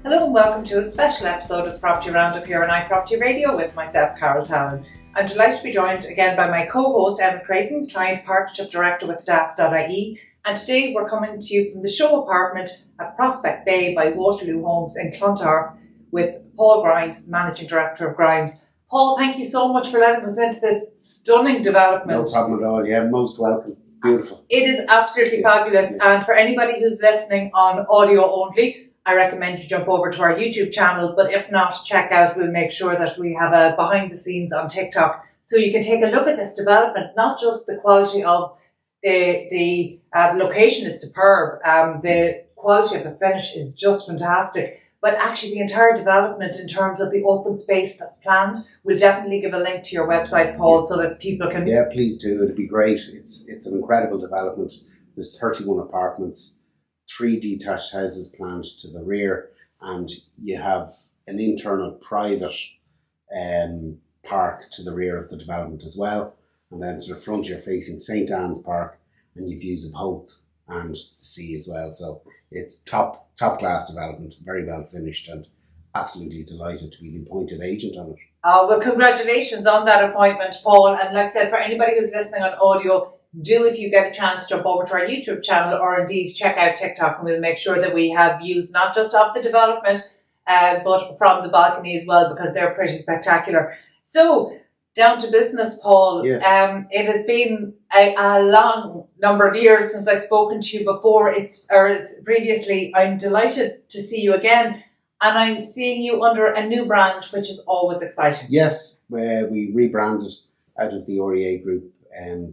Hello and welcome to a special episode of the Property Roundup here on iPropertyRadio with myself, Carol Tallon. I'm delighted to be joined again by my co-host, Emmet Creighton, Client Partnership Director with Daft.ie. And today we're coming to you from the show apartment at Prospect Bay by Waterloo Homes in Clontarf with Paul Grimes, Managing Director of Grimes. Paul, thank you so much for letting us into this stunning development. No problem at all, yeah, most welcome. It's beautiful. It is absolutely fabulous. And for anybody who's listening on audio only, I recommend you jump over to our YouTube channel, but if not, check out, we'll make sure that we have a behind the scenes on TikTok so you can take a look at this development, not just the quality of the location is superb, the quality of the finish is just fantastic, but actually the entire development in terms of the open space that's planned. We'll definitely give a link to your website, Paul, so that people can... Yeah, please do, it'd be great. It's an incredible development. There's 31 apartments, 3 detached houses planned to the rear, and you have an internal private park to the rear of the development as well. And then to the front you're facing St. Anne's Park and you have views of Howth and the sea as well. So it's top class development, very well finished, and absolutely delighted to be the appointed agent on it. Oh, well, congratulations on that appointment, Paul. And like I said, for anybody who's listening on audio, do, if you get a chance, jump over to our YouTube channel or indeed check out TikTok, and we'll make sure that we have views not just of the development but from the balcony as well, because they're pretty spectacular. So down to business, Paul. Yes. It has been a long number of years since I've spoken to you before. Previously. I'm delighted to see you again, and I'm seeing you under a new brand, which is always exciting. Yes, we rebranded out of the REA Group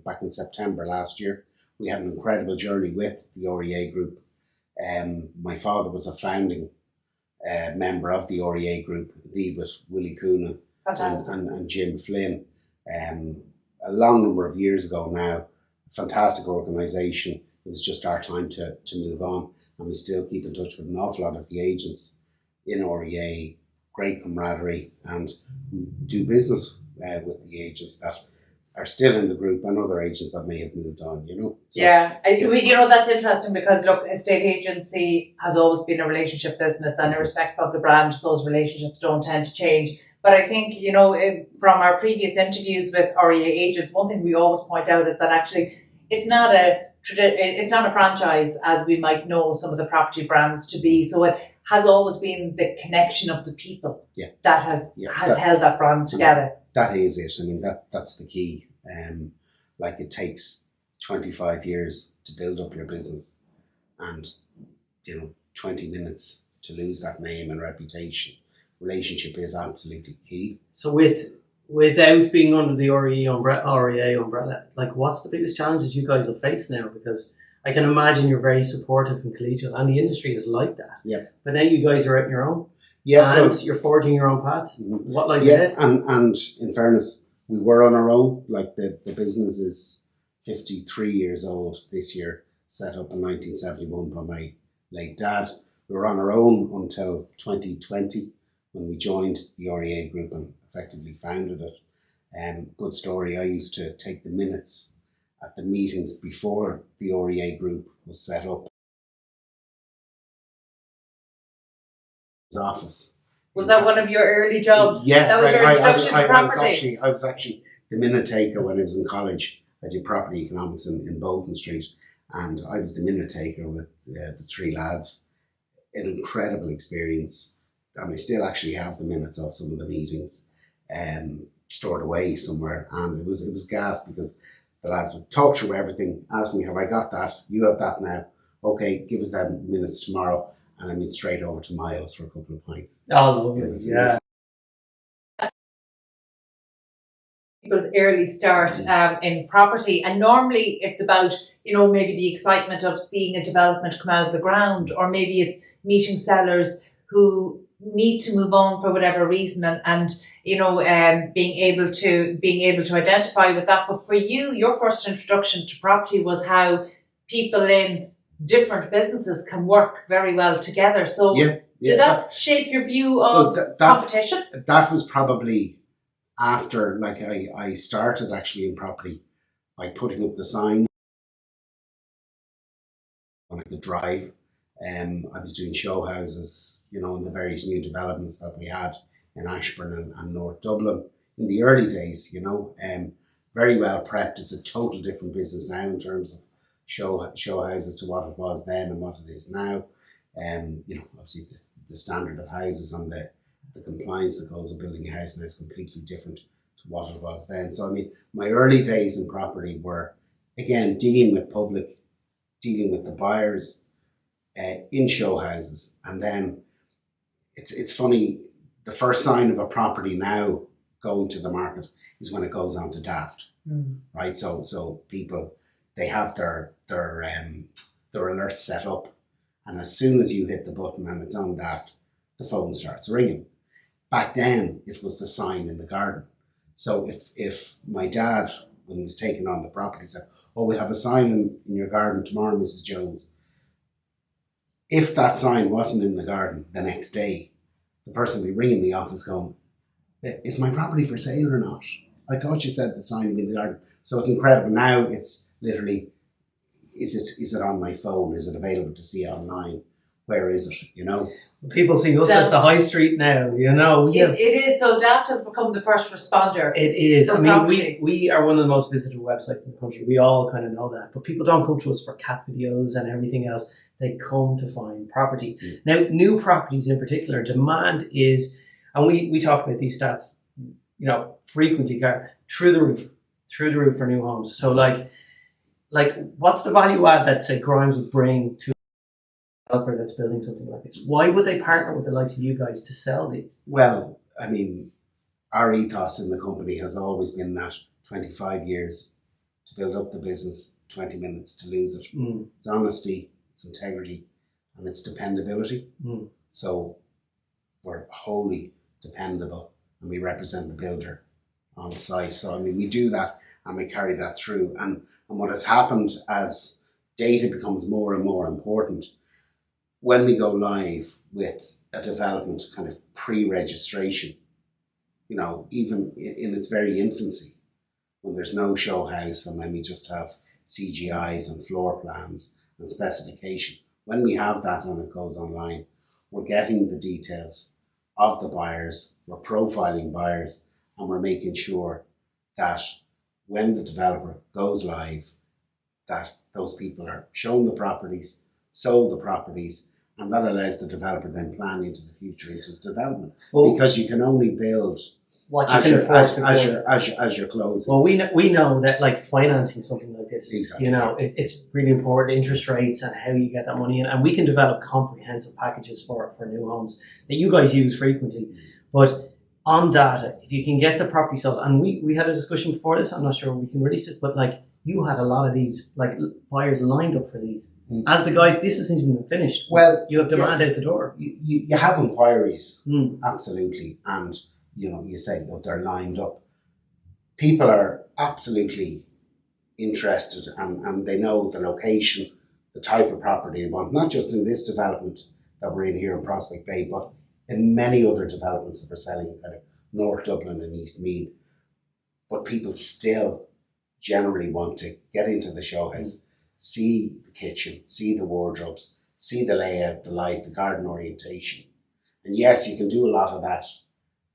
back in September last year. We had an incredible journey with the REA Group. My father was a founding member of the REA Group, indeed with Willie Coonan and Jim Flynn. A long number of years ago now. Fantastic organisation. It was just our time to move on, and we still keep in touch with an awful lot of the agents in REA. Great camaraderie, and we do business with the agents that are still in the group and other agents that may have moved on, you know. So, yeah, that's interesting because, look, estate agency has always been a relationship business, and irrespective of the brand, those relationships don't tend to change. But I think, from our previous interviews with REA agents, one thing we always point out is that actually it's not a franchise as we might know some of the property brands to be. So it has always been the connection of the people that has held that brand together. That is it. I mean, that's the key. Like, it takes 25 years to build up your business, and 20 minutes to lose that name and reputation. Relationship is absolutely key. So without being under the REA umbrella, like, what's the biggest challenges you guys will face now? Because I can imagine you're very supportive and collegial, and the industry is like that. Yeah. But now you guys are out on your own. Yeah. And you're forging your own path. What lies ahead? And in fairness, we were on our own. Like, the business is 53 years old this year, set up in 1971 by my late dad. We were on our own until 2020 when we joined the REA Group and effectively founded it. Good story, I used to take the minutes at the meetings before the REA Group was set up. His office. Was that one of your early jobs? Yeah. That was your introduction to property? I was actually the minute taker when I was in college. I did property economics in Bolton Street, and I was the minute taker with the 3 lads. An incredible experience. And I still actually have the minutes of some of the meetings stored away somewhere. And it was gas because the lads would talk through everything, ask me, have I got that? You have that now. Okay, give us them minutes tomorrow. And I went straight over to my house for a couple of pints. Oh, lovely. People's early start in property, and normally it's about maybe the excitement of seeing a development come out of the ground, or maybe it's meeting sellers who need to move on for whatever reason, and being able to identify with that. But for you, your first introduction to property was how people in different businesses can work very well together. So did that shape your view of competition? That was probably after, like, I started actually in property by putting up the sign on I could drive. I was doing show houses, you know, in the various new developments that we had in Ashbourne and North Dublin in the early days, you know. Very well prepped. It's a total different business now in terms of show houses to what it was then and what it is now. You know, obviously the standard of houses and the compliance that goes with building a house now is completely different to what it was then. So, I mean, my early days in property were, again, dealing with public, dealing with the buyers in show houses. And then it's funny, the first sign of a property now going to the market is when it goes on to Daft, right? So people, they have their alerts set up, and as soon as you hit the button and it's on Daft, the phone starts ringing. Back then, it was the sign in the garden. So if my dad, when he was taking on the property, said, "Oh, we have a sign in your garden tomorrow, Mrs. Jones," if that sign wasn't in the garden the next day, the person would be ringing the office going, "Is my property for sale or not? I thought you said the sign would be in the garden." So it's incredible. Now it's literally, is it on my phone? Is it available to see online? Where is it? You know? People see us as the high street now, you know. It is. So Daft has become the first responder. It is. I mean, property. we are one of the most visited websites in the country. We all kind of know that. But people don't come to us for cat videos and everything else. They come to find property. Now, new properties in particular, demand is, and we talk about these stats, you know, frequently, through the roof for new homes. So like what's the value add that, say, Grimes would bring to a developer that's building something like this? Why would they partner with the likes of you guys to sell these? Well, I mean, our ethos in the company has always been that 25 years to build up the business, 20 minutes to lose it. It's honesty, it's integrity, and it's dependability. So we're wholly dependable, and we represent the builder on site. So, I mean, we do that and we carry that through. And what has happened as data becomes more and more important, when we go live with a development kind of pre-registration, you know, even in its very infancy, when there's no show house and then we just have CGIs and floor plans and specification, when we have that and it goes online, we're getting the details of the buyers, we're profiling buyers, and we're making sure that when the developer goes live, that those people are shown the properties, sold the properties, and that allows the developer then plan into the future into his development. Well, because you can only build what you can afford as you're closing. Well, we know that, like, financing something like this, exactly. You know, it's really important, interest rates and how you get that money in, and we can develop comprehensive packages for new homes that you guys use frequently. But on data, if you can get the property sold, and we had a discussion before this, I'm not sure we can release it, but like, you had a lot of these, like, buyers lined up for these. As the guys, this isn't even finished. Well, you have demand out the door. You have inquiries, absolutely, and you know, you say, look, they're lined up. People are absolutely interested, and they know the location, the type of property they want, not just in this development that we're in here in Prospect Bay, but in many other developments that we're selling in kind of North Dublin and East Meath. But people still generally want to get into the show house, see the kitchen, see the wardrobes, see the layout, the light, the garden orientation. And yes, you can do a lot of that,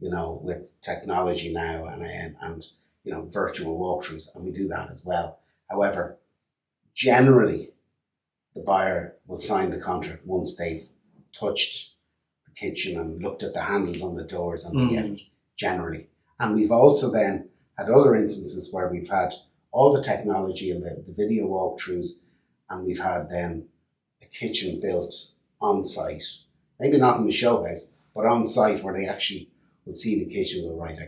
you know, with technology now and you know, virtual walkthroughs, and we do that as well. However, generally, the buyer will sign the contract once they've touched the kitchen and looked at the handles on the doors and they get it, generally. And we've also then had other instances where we've had all the technology and the video walkthroughs, and we've had then a kitchen built on site, maybe not in the show house, but on site where they actually will see the kitchen and go, right,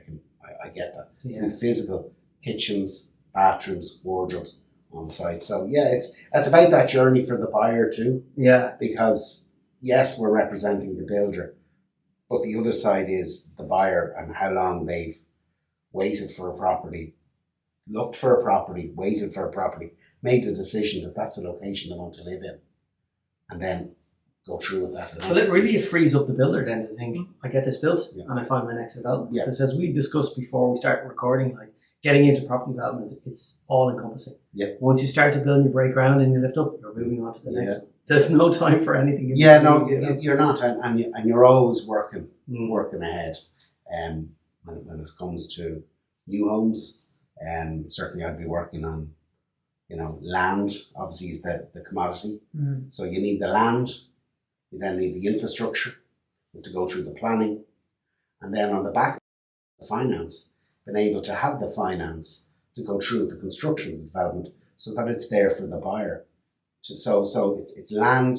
I get that. Yeah. So physical kitchens, bathrooms, wardrobes on site. So yeah, it's about that journey for the buyer too. Yeah. Because yes, we're representing the builder, but the other side is the buyer and how long they've waited for a property, looked for a property, waited for a property, made the decision that that's the location they want to live in, and then go through with that. Well, it frees up the builder then to think, I get this built and I find my next development. Yeah. Because as we discussed before we started recording, like, getting into property development, it's all encompassing. Yeah. Once you start to build, you break ground and you lift up, you're moving on to the next one. There's no time for anything. You're not, and you're always working ahead. When it comes to new homes, certainly I'd be working on, land. Obviously, is the commodity. So you need the land. You then need the infrastructure. You have to go through the planning, and then on the back, the finance. Been able to have the finance to go through the construction of the development, so that it's there for the buyer. So it's land,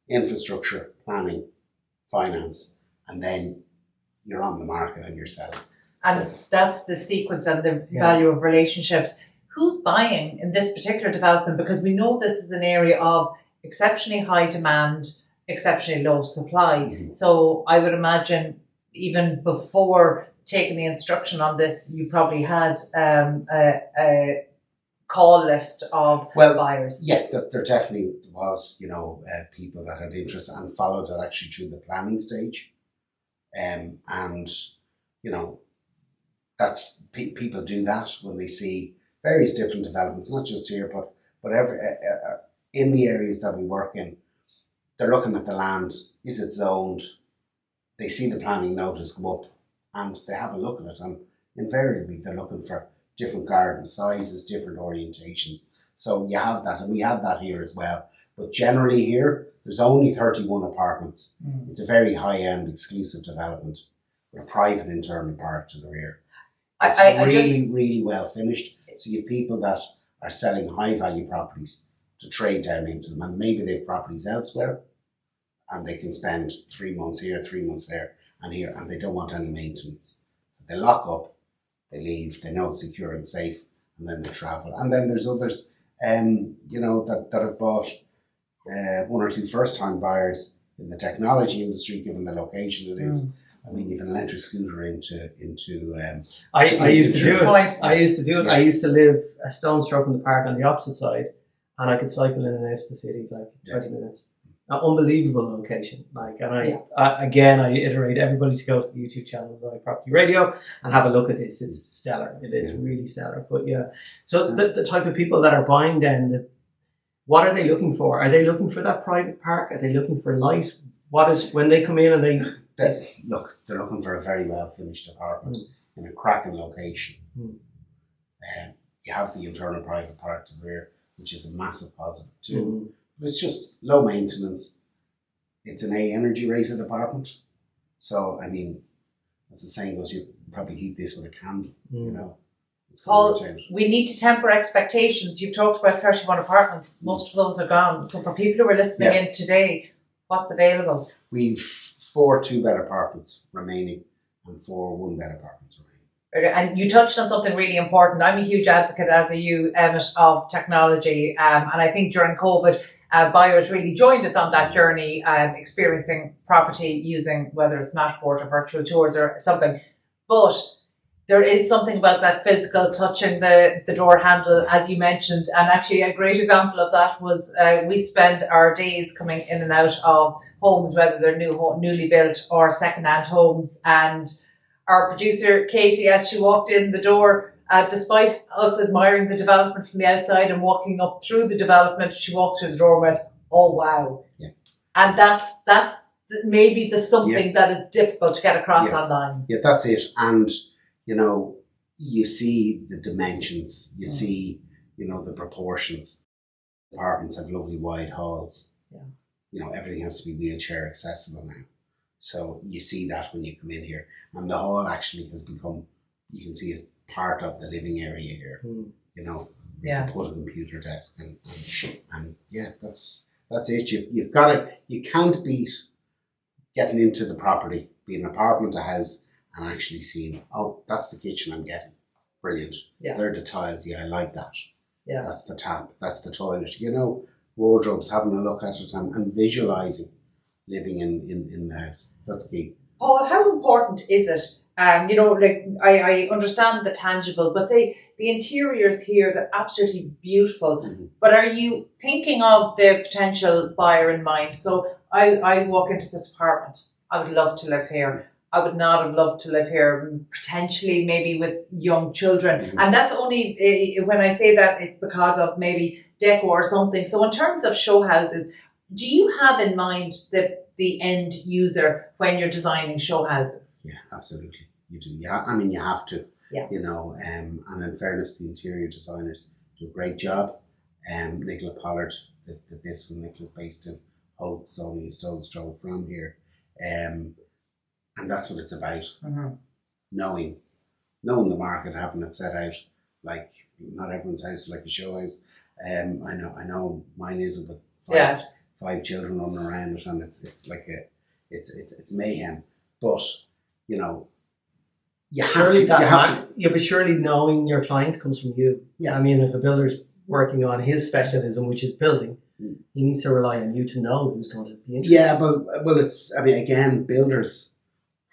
infrastructure, planning, finance, and then you're on the market and you're selling. And that's the sequence and the value of relationships. Who's buying in this particular development? Because we know this is an area of exceptionally high demand, exceptionally low supply. So I would imagine even before taking the instruction on this, you probably had a call list of buyers. Yeah, there definitely was, people that had interest and followed it actually through the planning stage. And, that's people do that when they see various different developments, not just here, but every in the areas that we work in. They're looking at the land. Is it zoned? They see the planning notice come up and they have a look at it. And invariably, they're looking for different garden sizes, different orientations. So you have that, and we have that here as well. But generally here, there's only 31 apartments. It's a very high-end exclusive development with a private internal park to the rear. It's really well finished. So you have people that are selling high-value properties to trade down into them, and maybe they have properties elsewhere, and they can spend 3 months here, 3 months there, and here, and they don't want any maintenance. So they lock up, they leave, they know it's secure and safe, and then they travel. And then there's others, that have bought 1 or 2 first-time buyers in the technology industry, given the location it is. I mean, you can electric scooter into. I used to do it. I used to do it. I used to live a stone's throw from the park on the opposite side, and I could cycle in and out of the city 20 minutes. An unbelievable location. I iterate everybody to go to the YouTube channel of iPropertyRadio and have a look at this. It's stellar. It is really stellar. But so the type of people that are buying then, what are they looking for? Are they looking for that private park? Are they looking for light? What is when they come in and they? They're looking for a very well finished apartment in a cracking location. You have the internal private park to the rear, which is a massive positive too. It's just low maintenance. It's an A energy rated apartment. So, I mean, as the saying goes, you probably heat this with a candle, It's Paul, we need to temper expectations. You've talked about 31 apartments. Most of those are gone. So for people who are listening in today, what's available? We've 4 2-bed apartments remaining and 4 1-bed apartments remaining. And you touched on something really important. I'm a huge advocate, as are you, Emmet, of technology. And I think during COVID, buyers really joined us on that journey, experiencing property using whether it's Matchboard or virtual tours or something. But there is something about that physical touching the door handle, as you mentioned. And actually a great example of that was we spend our days coming in and out of homes, whether they're newly built or second-hand homes. And our producer, Katie, as she walked in the door, despite us admiring the development from the outside and walking up through the development, she walked through the door and went, "Oh, wow." Yeah. And that's maybe the something that is difficult to get across online. Yeah, that's it. And, you see the dimensions, you see, the proportions. Apartments have lovely wide halls. Yeah. Everything has to be wheelchair accessible now. So you see that when you come in here. And the hall actually has become, you can see, as part of the living area here. You can put a computer desk and that's it. You've got to, you can't beat getting into the property, be an apartment, a house, and actually seeing, oh, that's the kitchen I'm getting. Brilliant. Yeah. They're the tiles. Yeah, I like that. Yeah. That's the tap. That's the toilet. Wardrobes, having a look at it and visualising living in the house. That's key. Paul, how important is it? I understand the tangible, but say the interiors here, they're absolutely beautiful. But are you thinking of the potential buyer in mind? So I walk into this apartment. I would love to live here. I would not have loved to live here, potentially maybe with young children. And that's only, when I say that, it's because of maybe deco or something. So in terms of show houses, do you have in mind the end user when you're designing show houses? Yeah, absolutely. You do. Yeah, I mean, you have to. Yeah. You know, and in fairness, the interior designers do a great job. Nicola Pollard did this when Nicola's based in Howth, only a stone's throw from here. And that's what it's about. Knowing the market, having it set out. Like, not everyone's house is like a show house. I know mine is with five children running around it, and it's like it's mayhem. But you know, but surely knowing your client comes from you. Yeah. I mean, if a builder's working on his specialism, which is building, he needs to rely on you to know who's going to be interested. Yeah, well, it's, I mean, again, builders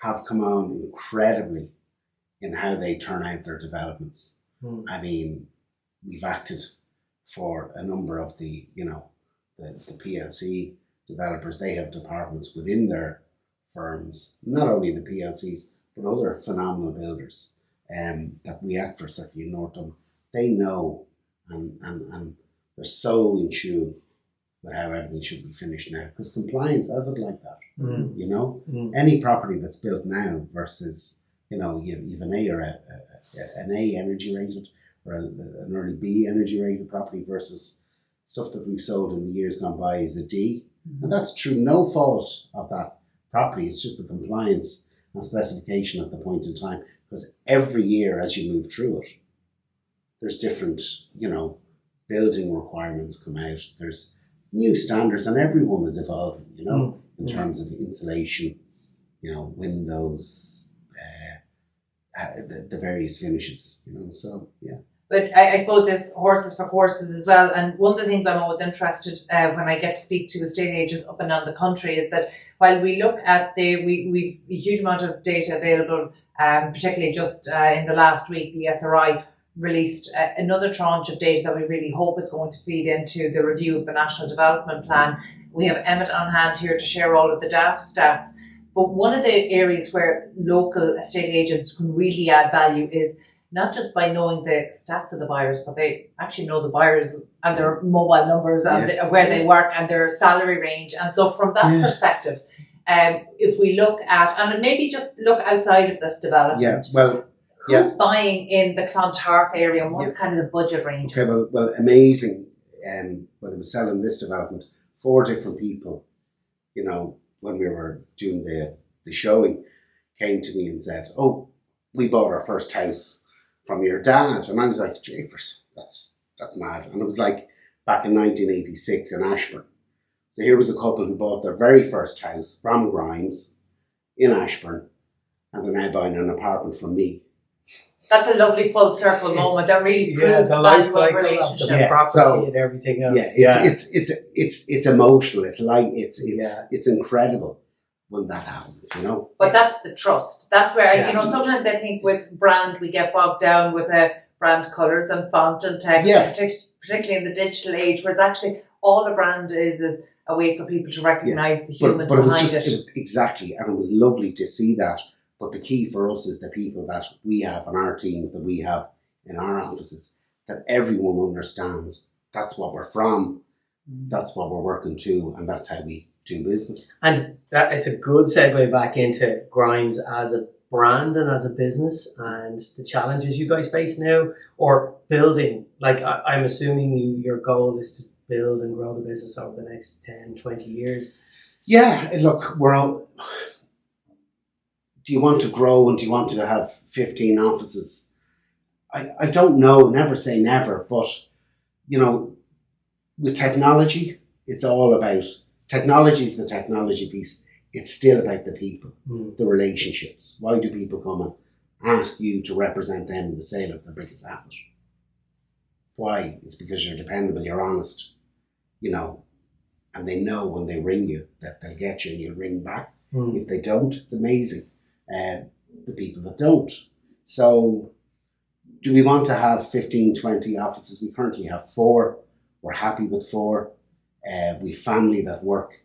have come on incredibly in how they turn out their developments. I mean, we've acted for a number of the PLC developers. They have departments within their firms, not only the PLCs, but other phenomenal builders that we act for, certainly in North Dublin. They know and they're so in tune with how everything should be finished now, because compliance has it like that. You know, any property that's built now versus, you know, you've an A or an A energy rated or an early B energy rated property versus stuff that we've sold in the years gone by is a D. And that's through no fault of that property. It's just the compliance and specification at the point in time, because every year as you move through it, there's different, you know, building requirements come out. There's new standards, and everyone is evolving, you know, in terms of insulation, you know, windows, the various finishes, you know, so yeah. But I suppose it's horses for courses as well. And one of the things I'm always interested when I get to speak to estate agents up and down the country is that while we look at we've a huge amount of data available, particularly just in the last week, the SRI released another tranche of data that we really hope is going to feed into the review of the National Development Plan. We have Emmet on hand here to share all of the Daft stats. But one of the areas where local estate agents can really add value is not just by knowing the stats of the buyers, but they actually know the buyers and their mobile numbers and where they work and their salary range. And so from that perspective, if we look at, and maybe just look outside of this development, who's buying in the Clontarf area and what's kind of the budget ranges? Okay, well, amazing. When I was selling this development, 4 different people, you know, when we were doing the showing, came to me and said, "Oh, we bought our first house from your dad." And I was like, "Jeepers, that's mad." And it was like back in 1986 in Ashburn. So here was a couple who bought their very first house from Grimes in Ashburn, and they're now buying an apartment from me. That's a lovely full circle moment. That really proves the life cycle of the property and everything else. It's emotional. It's like it's incredible when that happens, you know. But that's the trust. That's where you know, sometimes I think with brand we get bogged down with brand colours and font and text, particularly in the digital age, where it's actually all a brand is a way for people to recognise the humans behind it. It was exactly, and it was lovely to see that. But the key for us is the people that we have on our teams, that we have in our offices, that everyone understands that's what we're from, that's what we're working to, and that's how we do business. And that it's a good segue back into Grimes as a brand and as a business and the challenges you guys face now, or building. Like I'm assuming your goal is to build and grow the business over the next 10, 20 years. Yeah, look, we're all... Do you want to grow and do you want to have 15 offices? I don't know, never say never, but, you know, with technology, it's all about, technology is the technology piece. It's still about the people, the relationships. Why do people come and ask you to represent them in the sale of their biggest asset? Why? It's because you're dependable, you're honest, you know, and they know when they ring you that they'll get you and you'll ring back. If they don't, it's amazing. The people that don't. So do we want to have 15, 20 offices? We currently have 4. We're happy with 4. We've family that work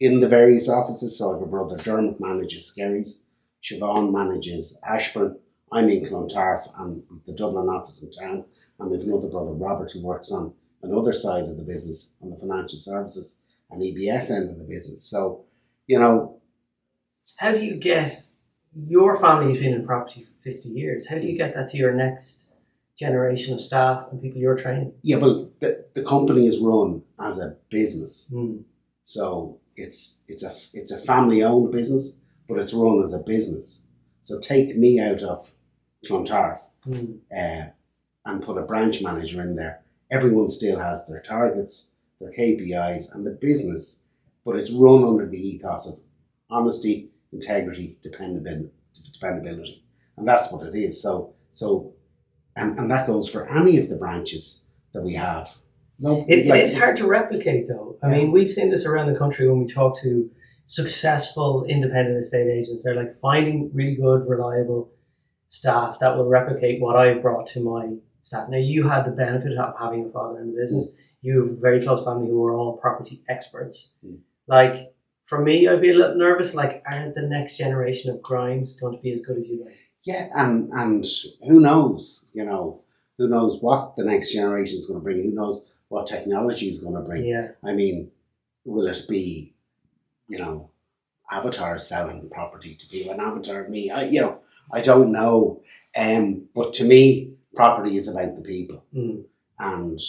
in the various offices. So I have a brother, Dermot, manages Skerry's Siobhan manages Ashburn. I'm in Clontarf and the Dublin office in town. And we've another brother, Robert, who works on another side of the business, on the financial services and EBS end of the business. So, you know. How do you get, your family's been in property for 50 years, how do you get that to your next generation of staff and people you're training? Yeah, well, the company is run as a business. So it's a family-owned business, but it's run as a business. So take me out of Clontarf and put a branch manager in there. Everyone still has their targets, their KPIs, and the business, but it's run under the ethos of honesty, integrity, dependability, and that's what it is. So, and that goes for any of the branches that we have. No, it is hard to replicate, though. I mean, we've seen this around the country when we talk to successful independent estate agents. They're like finding really good, reliable staff that will replicate what I've brought to my staff. Now, you had the benefit of having a father in the business. You have a very close family who are all property experts. Like, for me, I'd be a little nervous, like, are the next generation of Grimes going to be as good as you guys? Yeah, and who knows, who knows what the next generation is going to bring, who knows what technology is going to bring. Yeah. I mean, will it be, avatar selling property to people, an avatar of me? I don't know. But to me, property is about the people. And,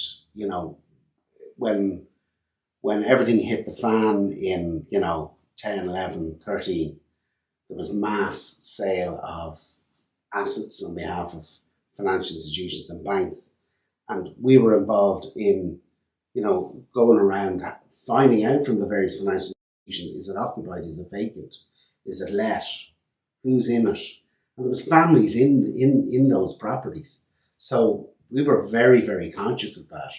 when everything hit the fan in, 10, 11, 13, there was mass sale of assets on behalf of financial institutions and banks. And we were involved in, going around finding out from the various financial institutions, is it occupied, is it vacant, is it let, who's in it? And there was families in those properties. So we were very, very conscious of that,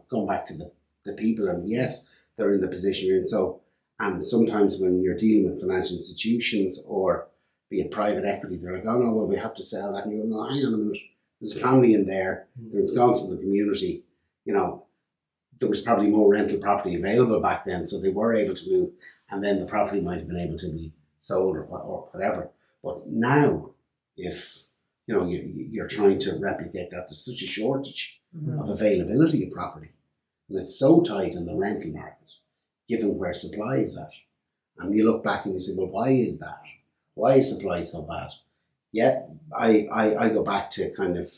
going back to the people. And yes, they're in the position you're in. So, and sometimes when you're dealing with financial institutions or be it private equity, they're like, oh no, well, we have to sell that. And you go, no, hang on a minute. There's a family in there. They're ensconced in the community. There was probably more rental property available back then, so they were able to move, and then the property might have been able to be sold or whatever. But now, if you're trying to replicate that, there's such a shortage of availability of property, and it's so tight in the rental market, given where supply is at. And you look back and you say, well, why is that? Why is supply so bad? Yeah, I go back to kind of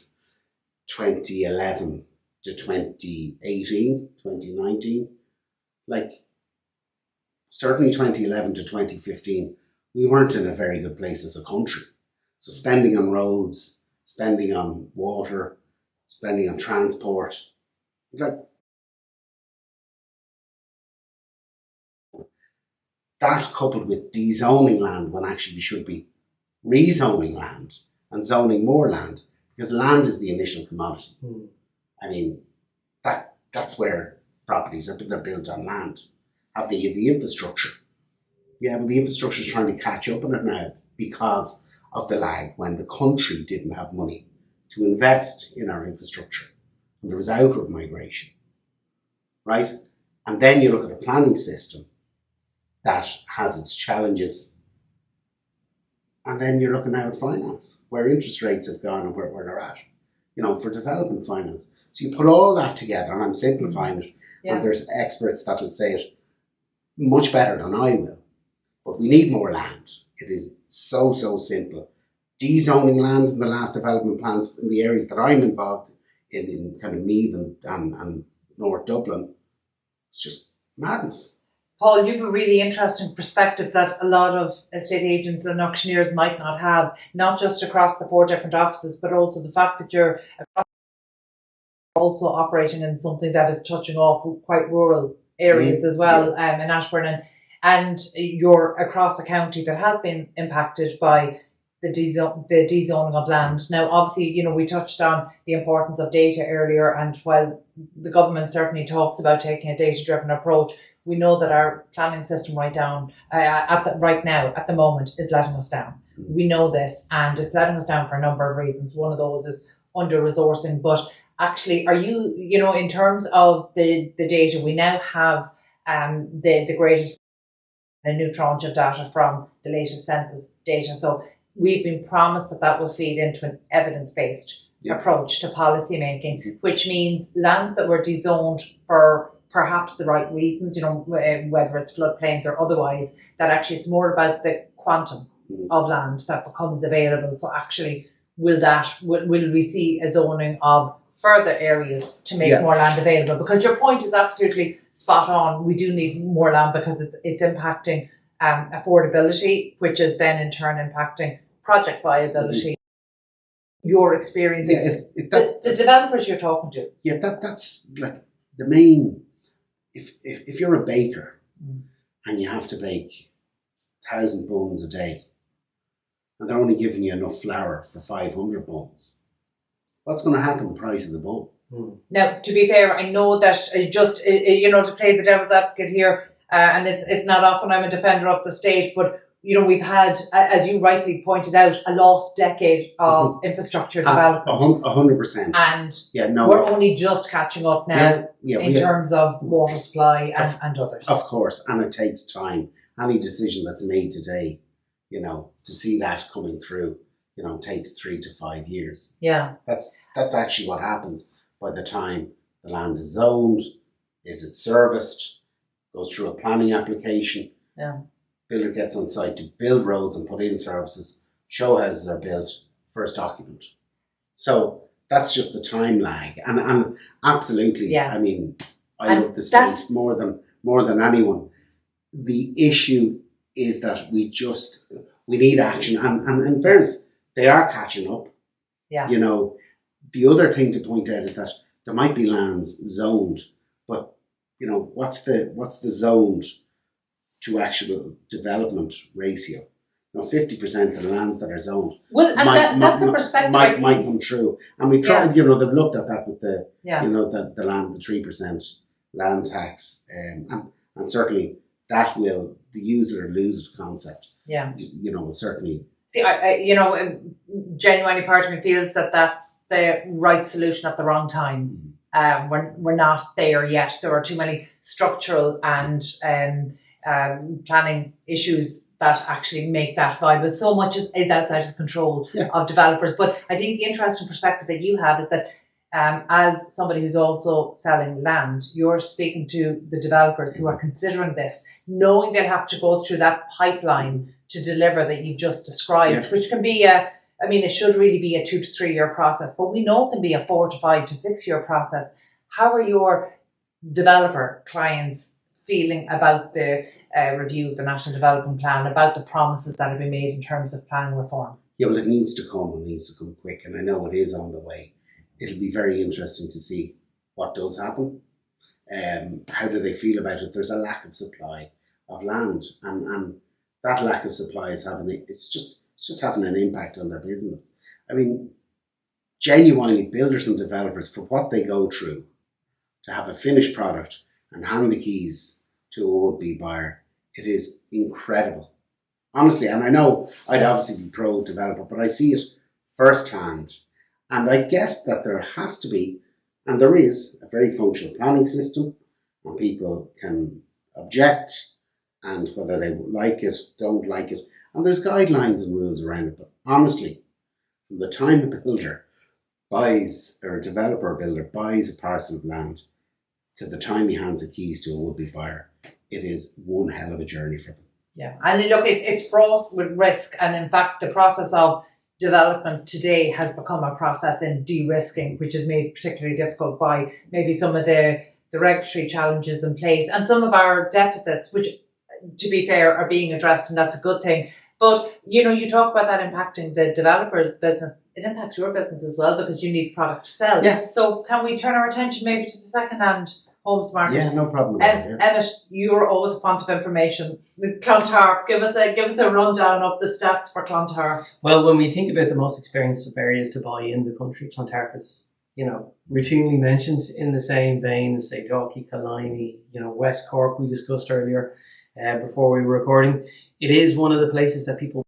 2011 to 2018, 2019. Like, certainly 2011 to 2015, we weren't in a very good place as a country. So spending on roads, spending on water, spending on transport, like, that coupled with dezoning land when actually we should be rezoning land and zoning more land, because land is the initial commodity. I mean, that's where properties are. They're built on land. Have the infrastructure? Yeah, well, the infrastructure is trying to catch up on it now because of the lag when the country didn't have money to invest in our infrastructure, and there was outward migration, right? And then you look at a planning system that has its challenges. And then you're looking now at finance, where interest rates have gone and where they're at, for development finance. So you put all that together, and I'm simplifying it, and there's experts that will say it much better than I will. But we need more land. It is so simple. Dezoning land in the last development plans in the areas that I'm involved in kind of Meath and North Dublin, it's just madness. Paul, you have a really interesting perspective that a lot of estate agents and auctioneers might not have, not just across the 4 different offices, but also the fact that you're also operating in something that is touching off quite rural areas as well, in Ashburn, and you're across a county that has been impacted by the dezoning of land. Now, obviously, we touched on the importance of data earlier, and while the government certainly talks about taking a data-driven approach, we know that our planning system right now, at the moment, is letting us down. We know this, and it's letting us down for a number of reasons. One of those is under-resourcing. But actually, are you, in terms of the data, we now have the greatest a new tranche of data from the latest census data. So we've been promised that that will feed into an evidence-based approach to policy making, which means lands that were dezoned for perhaps the right reasons, whether it's floodplains or otherwise, that actually it's more about the quantum of land that becomes available. So actually, will we see a zoning of further areas to make more land available? Because your point is absolutely spot on. We do need more land because it's impacting affordability, which is then in turn impacting project viability. Your experience, the developers you're talking to. Yeah, that's like the main. If you're a baker and you have to bake 1,000 buns a day, and they're only giving you enough flour for 500 buns, what's going to happen to the price of the bun? Now, to be fair, I know that to play the devil's advocate here, and it's not often I'm a defender of the state, but we've had, as you rightly pointed out, a lost decade of infrastructure development. 100%. And we're only just catching up now in terms of water supply and others. Of course, and it takes time. Any decision that's made today, to see that coming through, takes 3 to 5 years. Yeah. That's actually what happens by the time the land is zoned. Is it serviced? Goes through a planning application. Yeah. Builder gets on site to build roads and put in services. Show houses are built, first occupant. So that's just the time lag. And absolutely, I mean, I love the state more than anyone. The issue is that we need action. And in fairness, they are catching up. Yeah. The other thing to point out is that there might be lands zoned, but what's the zoned to actual development ratio? 50% of the lands that are zoned. Well, and that's a perspective might come true. And we tried, they've looked at that with the the land, the 3% land tax, and certainly that will, the user lose the concept. Yeah. Will certainly. See, I genuinely part of me feels that that's the right solution at the wrong time. We're not there yet. There are too many structural and planning issues that actually make that viable. So much is outside the control of developers. But I think the interesting perspective that you have is that as somebody who's also selling land, you're speaking to the developers who are considering this, knowing they'll have to go through that pipeline to deliver that you've just described, which can be it should really be a 2 to 3 year process, but we know it can be a 4 to 5 to 6 year process. How are your developer clients feeling about the review of the National Development Plan, about the promises that have been made in terms of planning reform? Yeah, well, it needs to come quick, and I know it is on the way. It'll be very interesting to see what does happen. How do they feel about it? There's a lack of supply of land, and that lack of supply is just having an impact on their business. I mean, genuinely, builders and developers, for what they go through to have a finished product and hand the keys to a would-be buyer, it is incredible. Honestly, and I know I'd obviously be pro-developer, but I see it firsthand. And I get that there has to be, and there is, a very functional planning system, and people can object, and whether they like it, don't like it, and there's guidelines and rules around it. But honestly, from the time a builder buys, or a developer or builder buys a parcel of land, to the time he hands the keys to a would-be buyer, it is one hell of a journey for them. Yeah, and look, it's fraught with risk, and in fact, the process of development today has become a process in de-risking, which is made particularly difficult by maybe some of the regulatory challenges in place and some of our deficits, which, to be fair, are being addressed, and that's a good thing. But, you talk about that impacting the developer's business. It impacts your business as well because you need product to sell. Yeah. So can we turn our attention maybe to the second-hand homes market? Yeah, no problem. Emmet, you're always a font of information. Clontarf, give us a rundown of the stats for Clontarf. Well, when we think about the most expensive areas to buy in the country, Clontarf is, routinely mentioned in the same vein as, say, Dalkey, Killiney, West Cork we discussed earlier before we were recording. It is one of the places that people,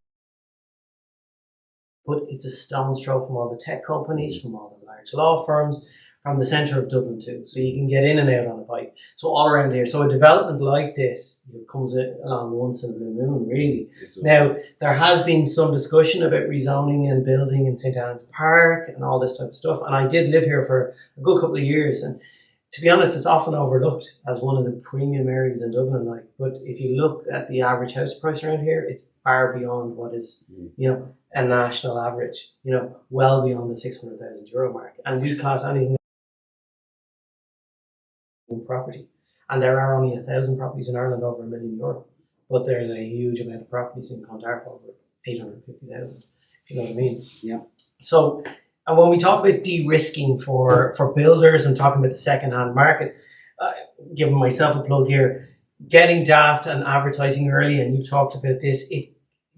but it's a stone's throw from all the tech companies, from all the large law firms, from the centre of Dublin too. So you can get in and out on a bike. So all around here. So a development like this comes along once in a blue moon, really. Now, there has been some discussion about rezoning and building in St. Anne's Park and all this type of stuff. And I did live here for a good couple of years. And to be honest, it's often overlooked as one of the premium areas in Dublin. But if you look at the average house price around here, it's far beyond what is, a national average, well beyond the €600,000 mark. And we class anything in property. And there are only 1,000 properties in Ireland over €1 million. But there's a huge amount of properties in Clontarf over 850,000, if you know what I mean. Yeah. So, and when we talk about de-risking for builders and talking about the second-hand market, giving myself a plug here, getting Daft and advertising early, and you've talked about this,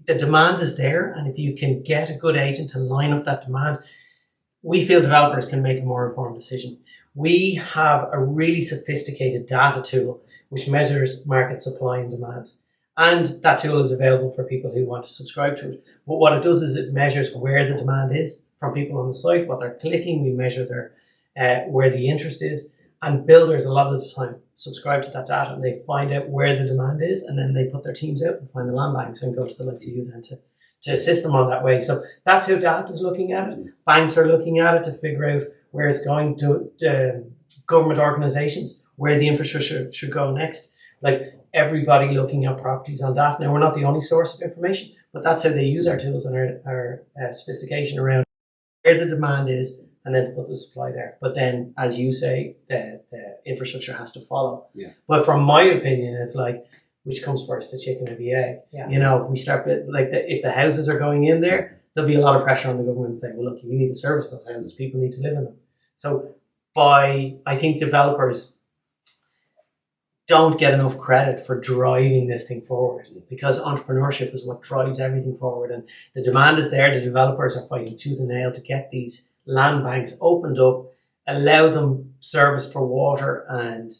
the demand is there, and if you can get a good agent to line up that demand, we feel developers can make a more informed decision. We have a really sophisticated data tool which measures market supply and demand. And that tool is available for people who want to subscribe to it. But what it does is it measures where the demand is from people on the site, what they're clicking. We measure where the interest is. And builders, a lot of the time, subscribe to that data and they find out where the demand is, and then they put their teams out and find the land banks and go to the likes of you then to assist them on that way. So that's how Daft is looking at it. Banks are looking at it to figure out where it's going to government organisations, where the infrastructure should go next. Like everybody looking at properties on Daft. Now, we're not the only source of information, but that's how they use our tools and our sophistication around where the demand is, and then to put the supply there. But then, as you say, the infrastructure has to follow. Yeah. But from my opinion, it's like, which comes first, the chicken or the egg? Yeah. If we start with, if the houses are going in there, there'll be a lot of pressure on the government to say, well, look, you need to service those houses. People need to live in them. So I think developers don't get enough credit for driving this thing forward, because entrepreneurship is what drives everything forward. And the demand is there. The developers are fighting tooth and nail to get these land banks opened up, allow them service for water and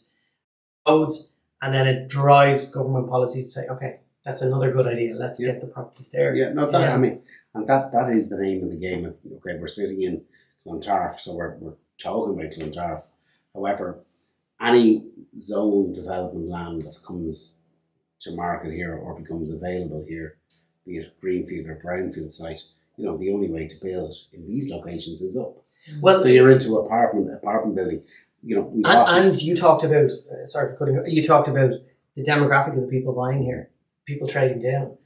roads, and then it drives government policy to say, okay, that's another good idea. Let's get the properties there. Yeah, no, I mean, and that is the name of the game. Okay, we're sitting in Clontarf, so we're talking about Clontarf. However, any zone development land that comes to market here or becomes available here, be it greenfield or brownfield site, the only way to build in these locations is up. Well, so you're into apartment building. And you talked about, sorry for cutting, you talked about the demographic of the people buying here, people trading down.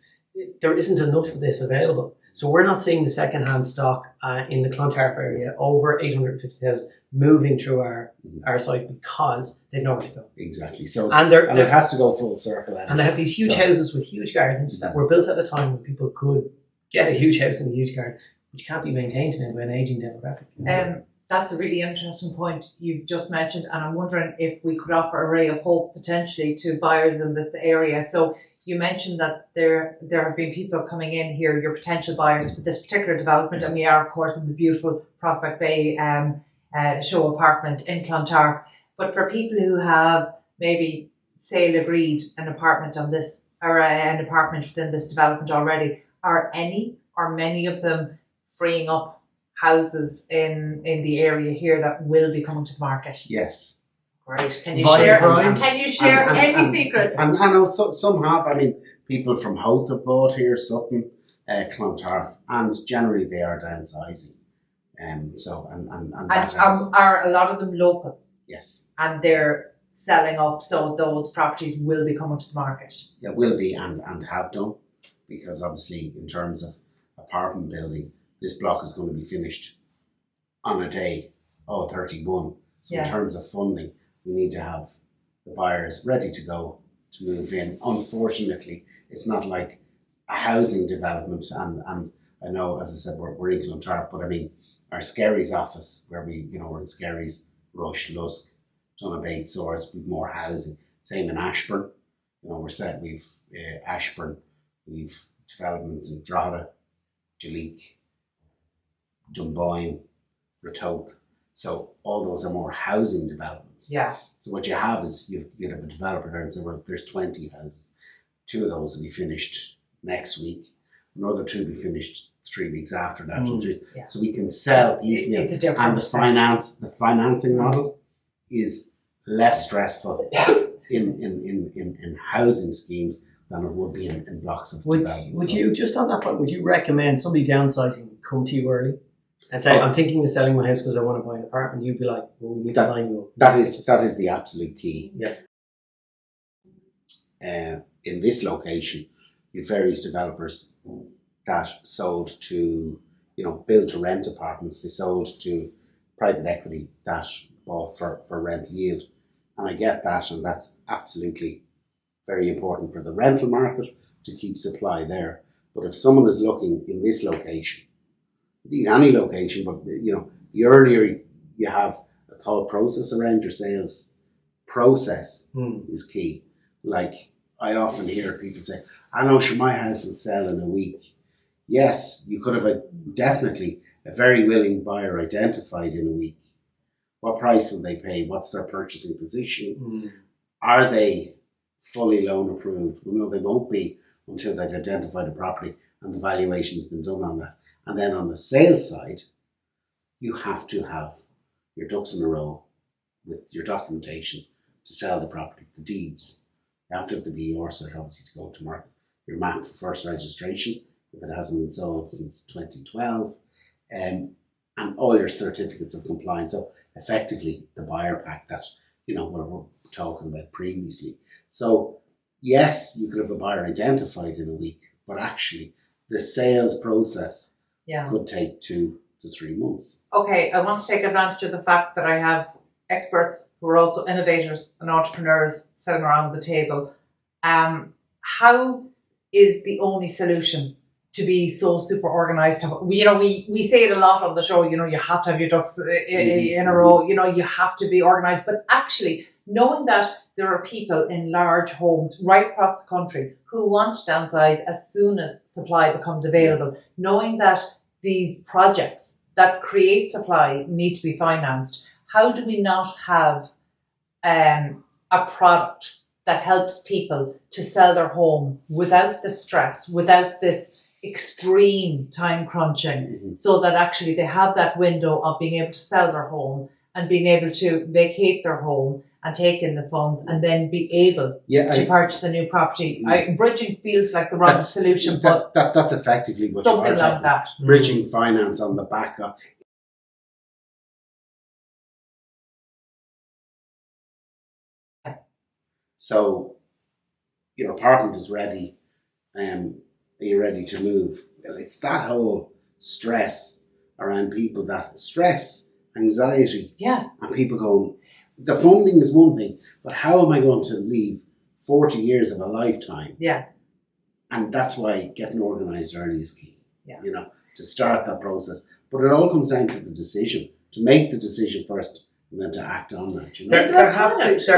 There isn't enough of this available. So we're not seeing the second-hand stock in the Clontarf area over 850,000 moving through our site because they've nowhere to go. Exactly. So and it has to go full circle. And they have these huge houses with huge gardens that were built at a time when people could get a huge house and a huge garden, which can't be maintained now by an ageing demographic. That's a really interesting point you've just mentioned, and I'm wondering if we could offer a ray of hope potentially to buyers in this area. So you mentioned that there have been people coming in here, your potential buyers for this particular development, and we are, of course, in the beautiful Prospect Bay show apartment in Clontarf. But for people who have maybe sale agreed an apartment on this, or an apartment within this development already, are any or many of them freeing up houses in the area here that will be coming to the market? Yes. Right. Can you share any secrets? And I know some have. I mean, people from Holt have bought here, Sutton, Clontarf, and generally they are downsizing. Are a lot of them local? Yes. And they're selling up, so those properties will be coming to the market? Yeah, will be and have done, because obviously in terms of apartment building, this block is going to be finished on a day, 31. So in terms of funding, we need to have the buyers ready to go to move in. Unfortunately, it's not like a housing development, and I know, as I said, we're in Clontarf, but I mean, our Skerries office, where we're in Skerries, Rush, Lusk, Donabate, Swords, with more housing. Same in Ashburn. We're set. We've Ashburn, we've developments in Drogheda, Duleek, Dunboyne, Ratoath. So all those are more housing developments. Yeah. So what you have is you have a developer there and say, well, there's 20 houses. 2 of those will be finished next week. another 2 be finished 3 weeks after that. Yeah. So we can sell piecemeal. It's a different and the financing model is less stressful in housing schemes than it would be in blocks of development. Would you, just on that point, would you recommend somebody downsizing come to you early and say, I'm thinking of selling my house because I want to buy an apartment? You'd be like, well, we need to line you up. That is the absolute key. Yeah. In this location, you have various developers that sold to, build to rent apartments. They sold to private equity that bought for rental yield. And I get that, and that's absolutely very important for the rental market to keep supply there. But if someone is looking in this location, indeed any location, but the earlier you have a thought process around your sales process is key. Like I often hear people say, I know sure my house will sell in a week. Yes, you could have definitely a very willing buyer identified in a week. What price will they pay? What's their purchasing position? Are they fully loan approved? Well, no, they won't be until they've identified a property and the valuation's been done on that. And then on the sales side, you have to have your ducks in a row with your documentation to sell the property, the deeds. You have to have the BR cert, obviously, to go to market. Your map for first registration, if it hasn't been sold since 2012, and all your certificates of compliance. So effectively, the buyer pack that we're talking about previously. So yes, you could have a buyer identified in a week, but actually the sales process could take 2 to 3 months. Okay, I want to take advantage of the fact that I have experts who are also innovators and entrepreneurs sitting around the table. How is the only solution to be so super organised? We say it a lot on the show, you have to have your ducks in a row, you have to be organised. But actually, knowing that there are people in large homes right across the country who want to downsize as soon as supply becomes available, knowing that these projects that create supply need to be financed, how do we not have a product that helps people to sell their home without the stress, without this extreme time crunching, so that actually they have that window of being able to sell their home and being able to vacate their home and take in the funds and then be able to purchase a new property? Bridging feels like the wrong solution, but that's effectively what something you are like that. Bridging finance on the back of. So your apartment is ready, are you ready to move? Well, it's that whole stress around people, that stress, anxiety, and people going, the funding is one thing, but how am I going to leave 40 years of a lifetime? Yeah. And that's why getting organised early is key, to start that process. But it all comes down to the decision, to make the decision first and then to act on that. There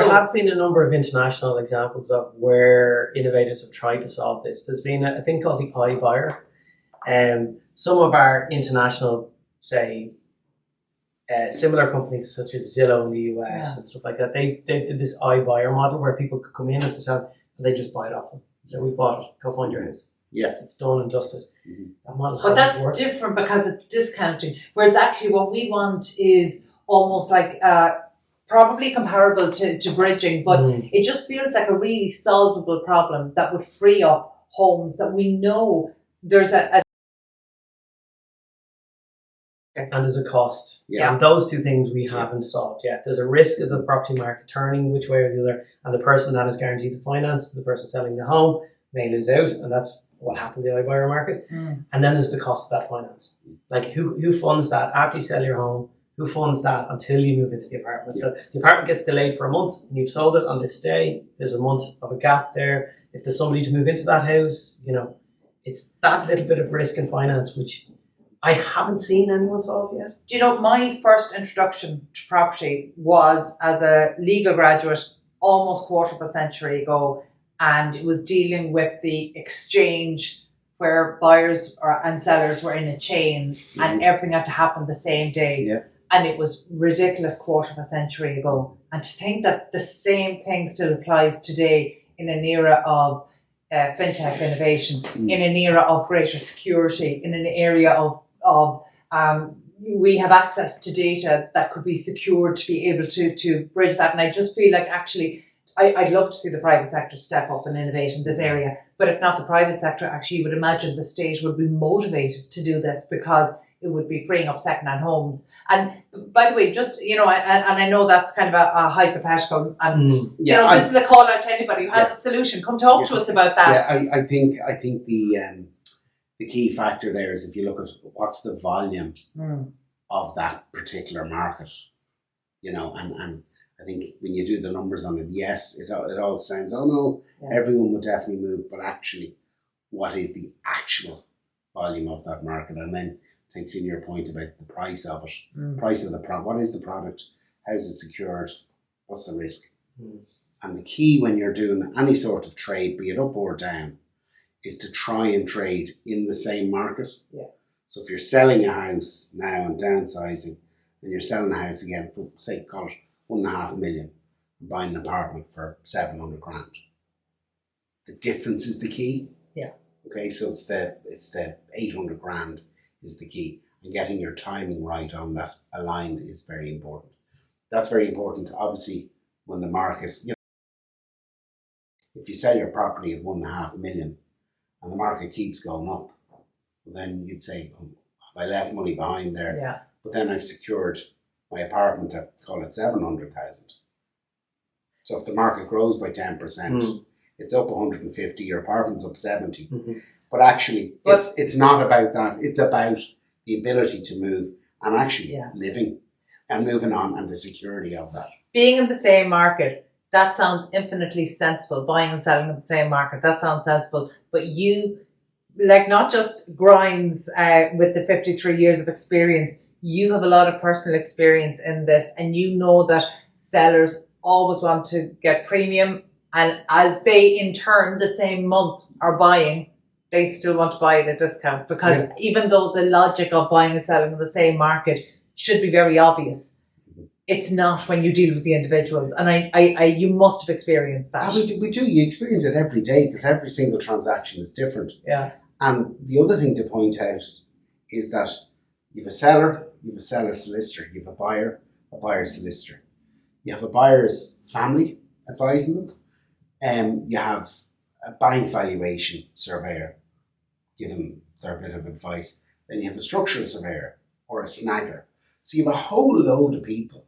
have been a number of international examples of where innovators have tried to solve this. There's been a thing called the iBuyer. Some of our international, say, similar companies such as Zillow in the US and stuff like that, they did this iBuyer model where people could come in if they sell and they just buy it off them. So we bought it, go find your house. Yeah, it's done and dusted. But that's different because it's discounting. Whereas actually what we want is almost like probably comparable to bridging, but it just feels like a really solvable problem that would free up homes that we know there's a and there's a cost. Yeah. And those two things we haven't solved yet. There's a risk of the property market turning which way or the other, and the person that is guaranteed the finance, the person selling the home, may lose out, and that's what happened in the iBuyer market. And then there's the cost of that finance. Like who funds that after you sell your home? Who funds that until you move into the apartment? So the apartment gets delayed for a month and you've sold it on this day. There's a month of a gap there. If there's somebody to move into that house, it's that little bit of risk and finance which I haven't seen anyone solve yet. Do you know, my first introduction to property was as a legal graduate almost quarter of a century ago, and it was dealing with the exchange where buyers and sellers were in a chain and everything had to happen the same day. Yeah. And it was ridiculous quarter of a century ago. And to think that the same thing still applies today in an era of fintech innovation in an era of greater security, in an area of we have access to data that could be secured to be able to bridge that. And I just feel like actually I'd love to see the private sector step up and innovate in this area. But if not the private sector, actually you would imagine the state would be motivated to do this because it would be freeing up second-hand homes. And by the way, just, and I know that's kind of a hypothetical, and this is a call out to anybody who has a solution. Come talk to us about that. Yeah, I think the key factor there is if you look at what's the volume of that particular market, and I think when you do the numbers on it, yes, it all sounds, everyone would definitely move, but actually, what is the actual volume of that market? And then takes in your point about the price of it, price of the product. What is the product? How is it secured? What's the risk? And the key when you're doing any sort of trade, be it up or down, is to try and trade in the same market. Yeah. So if you're selling a house now and downsizing, and you're selling a house again for, say, call it 1.5 million, and buying an apartment for 700 grand. The difference is the key. Yeah. Okay, so it's the 800 grand is the key, and getting your timing right on that aligned is very important. That's very important. Obviously, when the market, if you sell your property at 1.5 million, and the market keeps going up, then you'd say, I left money behind there. Yeah. But then I've secured my apartment at, call it 700,000. So if the market grows by 10%, it's up 150, your apartment's up 70. But actually, it's not about that. It's about the ability to move and actually living and moving on, and the security of that. Being in the same market, that sounds infinitely sensible. Buying and selling in the same market, that sounds sensible. But you, not just Grimes with the 53 years of experience, you have a lot of personal experience in this, and you know that sellers always want to get premium, and as they in turn the same month are buying, they still want to buy at a discount, because even though the logic of buying and selling in the same market should be very obvious, it's not when you deal with the individuals. And I you must have experienced that. We do. You experience it every day, because every single transaction is different. Yeah. And the other thing to point out is that you have a seller, you have a seller solicitor, you have a buyer solicitor. You have a buyer's family advising them. You have a bank valuation surveyor giving their bit of advice. Then you have a structural surveyor or a snagger. So you have a whole load of people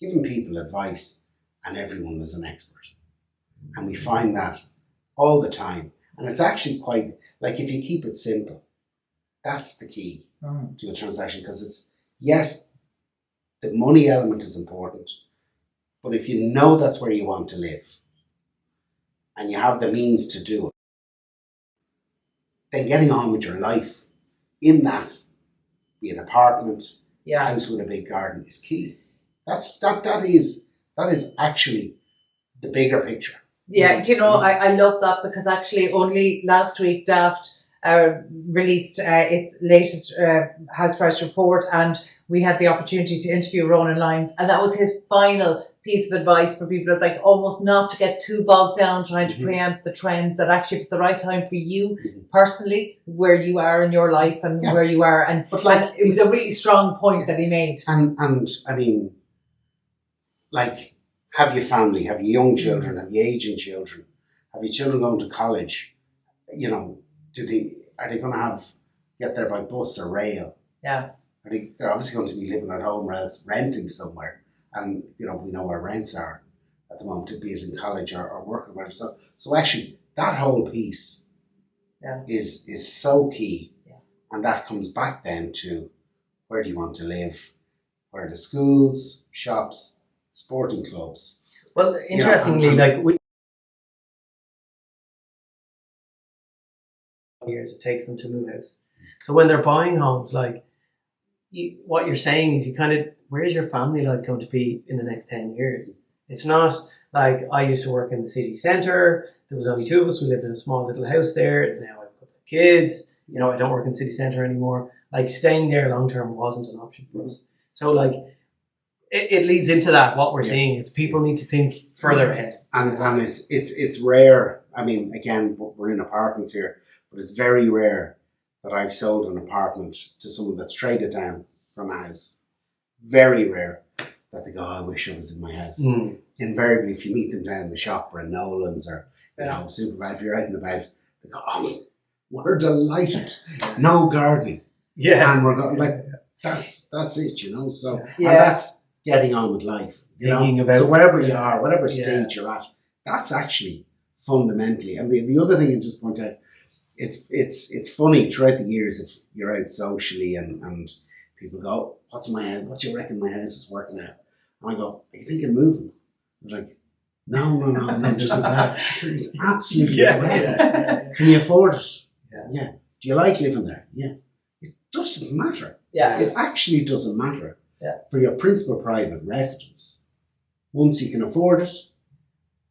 giving people advice, and everyone is an expert. And we find that all the time. And it's actually quite, if you keep it simple, that's the key to a transaction, because it's, yes, the money element is important, but if you know that's where you want to live and you have the means to do it, then getting on with your life in that, be it apartment, house with a big garden, is key. That is actually the bigger picture. Yeah, I love that, because actually only last week Daft released its latest house price report, and we had the opportunity to interview Ronan Lyons, and that was his final piece of advice for people. It's almost not to get too bogged down trying to preempt the trends, that actually it's the right time for you personally, where you are in your life and where you are. And, but it was a really strong point that he made. And I mean, have you family? Have you young children? Have you aging children? Have you children going to college? Are they going to get there by bus or rail? Yeah. They're obviously going to be living at home, or else renting somewhere. And, we know where rents are at the moment, be it in college or work or whatever. So actually, that whole piece is so key. Yeah. And that comes back then to, where do you want to live? Where are the schools, shops, sporting clubs? Well, interestingly, years it takes them to move house. So when they're buying homes, what you're saying is, where's your family life going to be in the next 10 years? It's not like, I used to work in the city centre, there was only two of us, we lived in a small little house there, now I have a couple of kids, I don't work in the city centre anymore. Staying there long term wasn't an option for us. So it leads into that, what we're seeing. It's people need to think further ahead. And it's rare. I mean, again, we're in apartments here, but it's very rare that I've sold an apartment to someone that's traded down from a house. Very rare that they go, I wish I was in my house. Invariably, if you meet them down in the shop or in Nolan's or, Supermarket, if you're out and about, they go, oh, we're delighted. No gardening. Yeah. And we're going, like, that's it, So, and that's getting on with life, So wherever you are, whatever stage you're at, that's actually fundamentally. And the other thing I just point out, it's funny throughout the years if you're out socially and people go, what's my house? What do you reckon my house is working out? And I go, are you thinking of moving? They're like, no, just it's absolutely correct. Can you afford it? Yeah. Do you like living there? Yeah. It doesn't matter. Yeah. It actually doesn't matter. Yeah. For your principal private residence. Once you can afford it,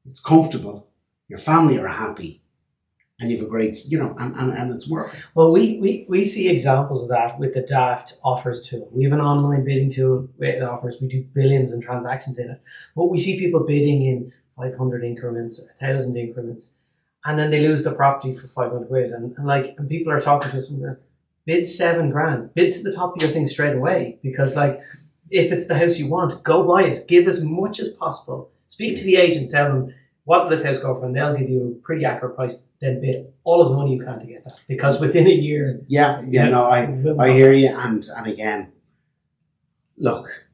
it's comfortable, your family are happy, and you have a great, and it's working. Well, we see examples of that with the Daft offers tool. We have an online bidding tool with offers. We do billions in transactions in it. But we see people bidding in 500 increments or 1,000 increments, and then they lose the property for 500 quid. And people are talking to us, bid 7 grand, bid to the top of your thing straight away. Because if it's the house you want, go buy it. Give as much as possible. Speak to the agent, tell them, what will this house go for? And they'll give you a pretty accurate price. Then bid all of the money you can to get that. Because within a year... I hear you. And again, look,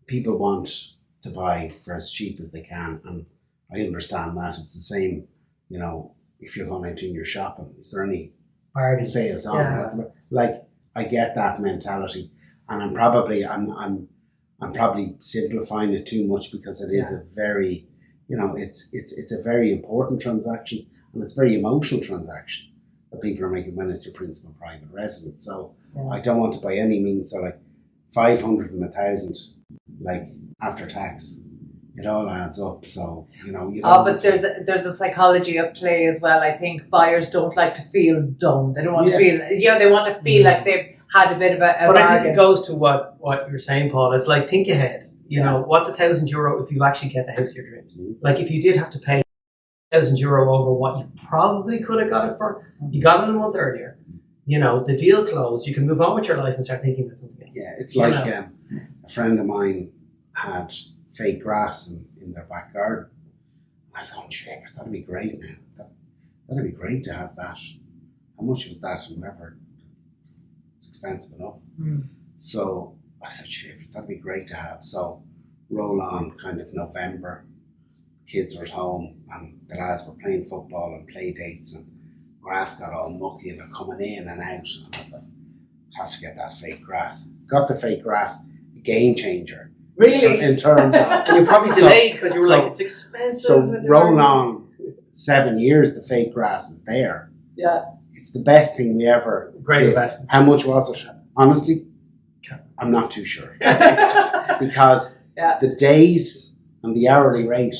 people want to buy for as cheap as they can. And I understand that. It's the same, if you're going out doing your shopping, is there any sales on? Yeah. I get that mentality. And I'm probably simplifying it too much because it is a very, it's a very important transaction and it's a very emotional transaction that people are making when it's your principal private residence. So I don't want to by any means, 500 and 1,000, after tax, it all adds up. So, you don't but there's a psychology at play as well. I think buyers don't like to feel dumb. They don't want to feel, they want to feel like they've had a bit of a But bargain. I think it goes to what you're saying, Paul. It's think ahead. What's €1,000 if you actually get the house of your dreams? If you did have to pay €1,000 over what you probably could have got it for, you got it a month earlier. The deal closed. You can move on with your life and start thinking about something else. Yeah, it's a friend of mine had fake grass in their back garden. I was going, shit, that'd be great now. That'd be great to have that. How much was that and whatever? It's expensive enough. So I said, that'd be great to have. So roll on kind of November, kids were at home and the lads were playing football and play dates and grass got all mucky and they're coming in and out. And I was like, I have to get that fake grass. Got the fake grass, a game changer. Really? In terms of... And you're probably delayed because you were it's expensive. So roll on 7 years, the fake grass is there. Yeah. It's the best thing we ever did. Investment. How much was it? Honestly, I'm not too sure. Because the days and the hourly rate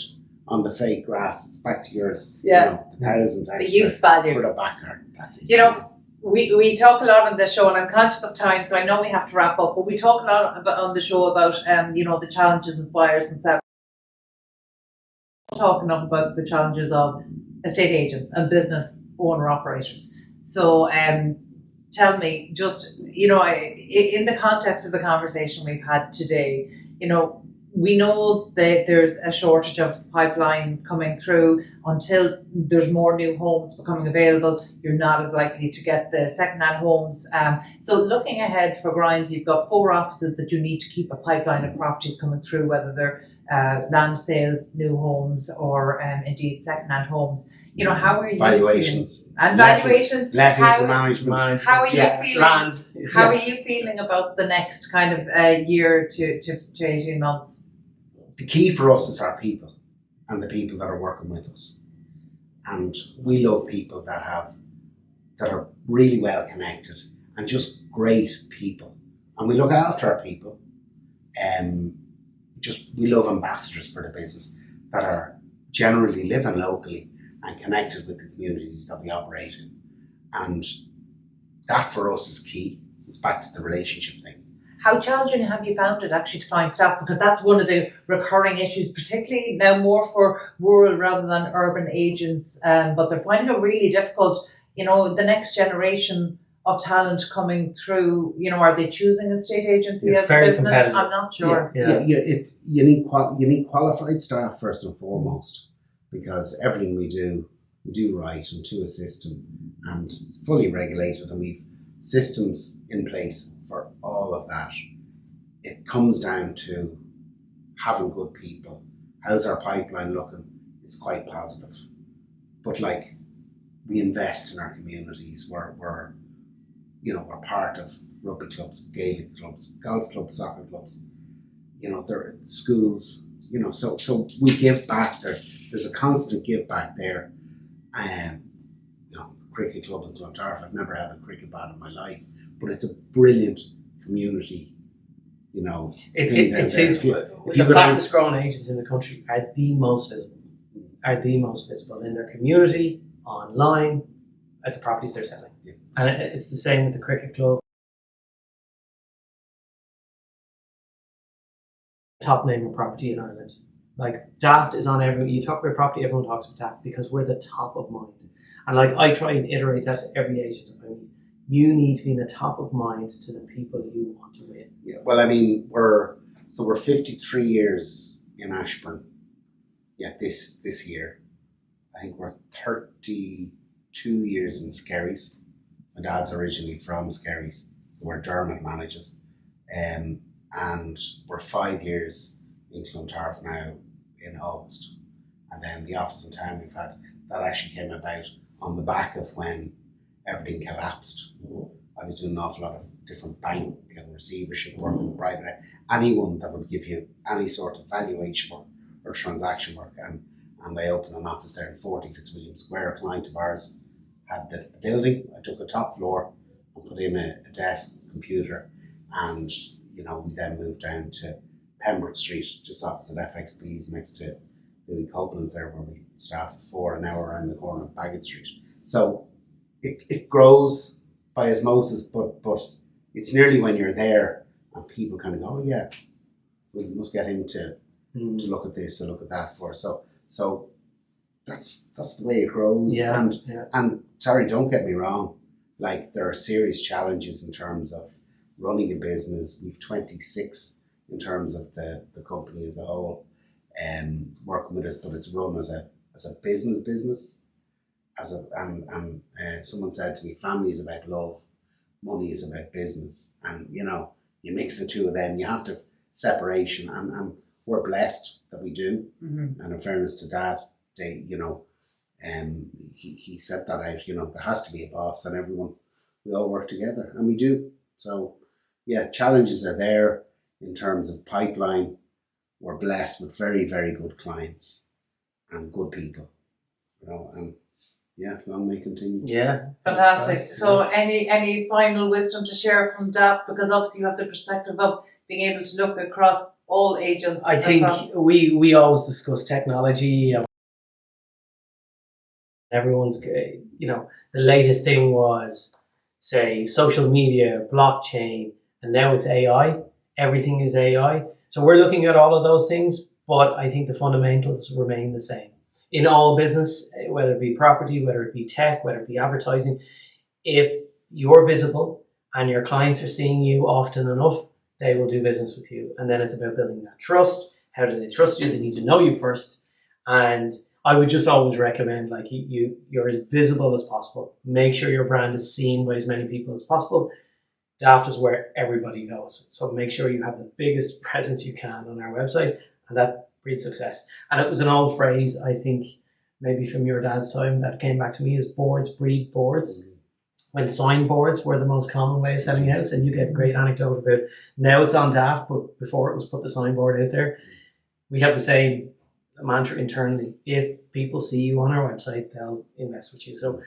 on the fake grass, it's back to yours. Yeah. 1,000 extra the use value for the back garden. That's it. We talk a lot on the show, and I'm conscious of time, so I know we have to wrap up. But we talk a lot on the show about the challenges of buyers and sellers. Talk enough about the challenges of estate agents and business owner operators. So tell me, just in the context of the conversation we've had today, we know that there's a shortage of pipeline coming through. Until there's more new homes becoming available, you're not as likely to get the second-hand homes. So looking ahead for Grimes, you've got 4 offices that you need to keep a pipeline of properties coming through, whether they're land sales, new homes, or indeed second-hand homes. How are you valuations feeling? And valuations, lettings and management. How are you feeling? Land. How are you feeling about the next kind of year to 18 months? The key for us is our people and the people that are working with us. And we love people that are really well connected and just great people. And we look after our people. We love ambassadors for the business that are generally living locally and connected with the communities that we operate in. And that for us is key. It's back to the relationship thing. How challenging have you found it actually to find staff? Because that's one of the recurring issues, particularly now more for rural rather than urban agents. But they're finding it really difficult. You know, the next generation of talent coming through, you know, are they choosing a state agency It's as a very business? competitive. I'm not sure. You need qualified staff first and foremost, because everything we do right and to a system, and it's fully regulated, and we've systems in place for all of that. It comes down to having good people. How's our pipeline looking? It's quite positive. But like, we invest in our communities. We're part of rugby clubs, Gaelic clubs, golf clubs, soccer clubs. You know, there are schools. You know, so we give back. There's a constant give back there. Cricket club in Clontarf. I've never had a cricket bat in my life, but it's a brilliant community. You know, it seems the fastest growing agents in the country are the most visible in their community, online, at the properties they're selling. Yeah. And it's the same with the cricket club. Top name of property in Ireland. Like Daft is on you talk about property, everyone talks about Daft because we're the top of mind. And like I try and iterate that to every agent. I mean, you need to be in the top of mind to the people you want to win. Yeah, well, I mean, we're 53 years in Ashburn. Yeah, this year. I think we're 32 years in Skerries. My dad's originally from Skerries, so we're Dermot managers. And we're 5 years in Clontarf now in August. And then the office in town we've had, that actually came about on the back of when everything collapsed. I was doing an awful lot of different bank and receivership work and private, anyone that would give you any sort of valuation work or transaction work. And I opened an office there in 40 Fitzwilliam Square. A client of ours had the building. I took a top floor and put in a desk, computer, and we then moved down to Pembroke Street, just opposite FXB's, next to Louis Copeland's there, where we staff at 4, and now we're around the corner of Bagot Street. So it grows by osmosis, but it's nearly when you're there and people kind of go, oh yeah, we must get him to look at this and look at that for us. So that's the way it grows. Yeah. And sorry, don't get me wrong, like there are serious challenges in terms of running a business. We've 26 in terms of the company as a whole, working with us, but it's run as a business. Someone said to me, family is about love, money is about business, and you mix the two of them, you have to separation, and we're blessed that we do. Mm-hmm. And in fairness to Dad, he said that out. There has to be a boss, and everyone, we all work together, and we do. So yeah, challenges are there in terms of pipeline. We're blessed with very, very good clients and good people, and yeah, long may continue. Yeah, fantastic. So any final wisdom to share from Daft? Because obviously you have the perspective of being able to look across all agents. I think we always discuss technology. Everyone's, the latest thing was, say, social media, blockchain, and now it's AI. Everything is AI. So we're looking at all of those things, but I think the fundamentals remain the same. In all business, whether it be property, whether it be tech, whether it be advertising, if you're visible and your clients are seeing you often enough, they will do business with you. And then it's about building that trust. How do they trust you? They need to know you first. And I would just always recommend, like, you're as visible as possible. Make sure your brand is seen by as many people as possible. Daft is where everybody goes. So make sure you have the biggest presence you can on our website, and that breeds success. And it was an old phrase, I think, maybe from your dad's time, that came back to me, is boards breed boards. Mm-hmm. When signboards were the most common way of selling a house, and you get a great anecdote about, now it's on Daft, but before it was put the signboard out there. We have the same mantra internally: if people see you on our website, they'll invest with you. So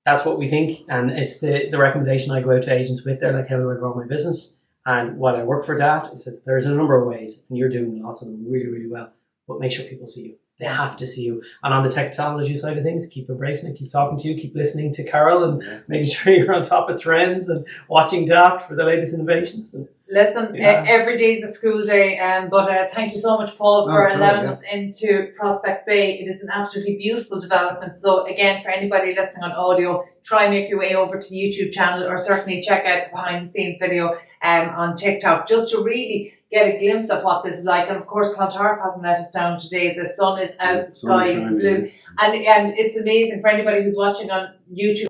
that's what we think, and it's the recommendation I go out to agents with. They're like, how do I grow my business? And while I work for Daft, I said there's a number of ways, and you're doing lots of them really, really well, but make sure people see you. They have to see you. And on the technology side of things, keep embracing it, keep talking to you, keep listening to Carol, and making sure you're on top of trends and watching Daft for the latest innovations. And listen, every day is a school day, but thank you so much, Paul, for allowing us into Prospect Bay. It is an absolutely beautiful development. So again, for anybody listening on audio, try and make your way over to the YouTube channel, or certainly check out the behind the scenes video on TikTok, just to really get a glimpse of what this is like. And of course, Clontarf hasn't let us down today. The sun is out, the sky is blue, and it's amazing for anybody who's watching on YouTube.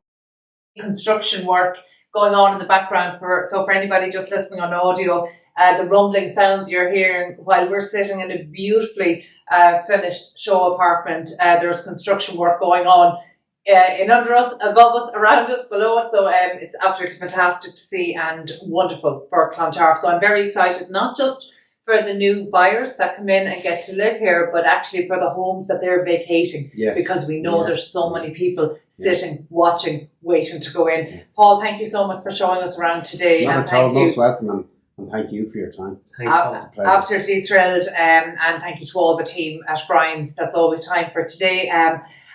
Construction work going on in the background. For anybody just listening on audio, the rumbling sounds you're hearing while we're sitting in a beautifully finished show apartment. There's construction work going on in under us, above us, around us, below us. So it's absolutely fantastic to see and wonderful for Clontarf. So I'm very excited, not just for the new buyers that come in and get to live here, but actually for the homes that they're vacating. Yes. Because we know there's so many people sitting, watching, waiting to go in. Paul, thank you so much for showing us around today. Not at all, most welcome, and thank you for your time. Thanks, Paul. It's a pleasure. Absolutely thrilled, and thank you to all the team at Grimes. That's all we have time for today.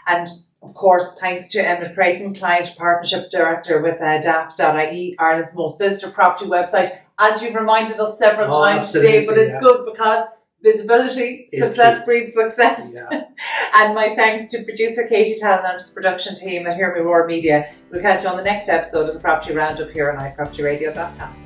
And of course, thanks to Emmet Creighton, Client Partnership Director with Daft.ie, Ireland's most visited property website. As you've reminded us several times today, but it's good because visibility, success breeds success. Yeah. And my thanks to producer Katie Tallon and his production team at Hear Me Roar Media. We'll catch you on the next episode of the Property Roundup here on iPropertyRadio.com.